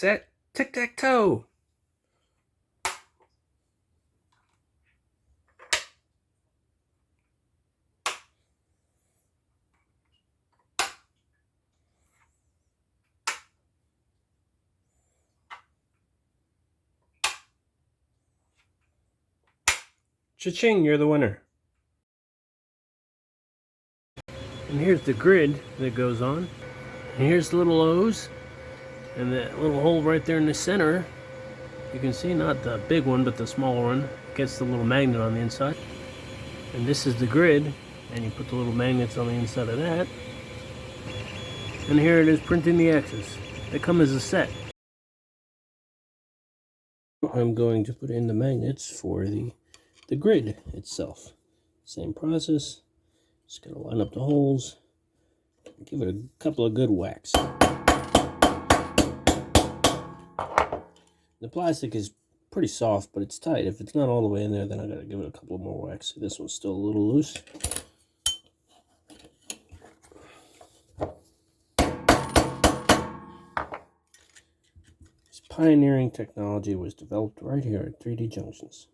set, tic tac toe. Cha-ching, you're the winner. And here's the grid that goes on. And here's the little O's. And that little hole right there in the center, you can see not the big one, but the smaller one, gets the little magnet on the inside. And this is the grid, and you put the little magnets on the inside of that. And here it is printing the X's. They come as a set. I'm going to put in the magnets for the grid itself. Same process. Just gotta line up the holes. Give it a couple of good whacks. The plastic is pretty soft, but it's tight. If it's not all the way in there, then I gotta give it a couple more whacks. This one's still a little loose. This pioneering technology was developed right here at 3D Junctions.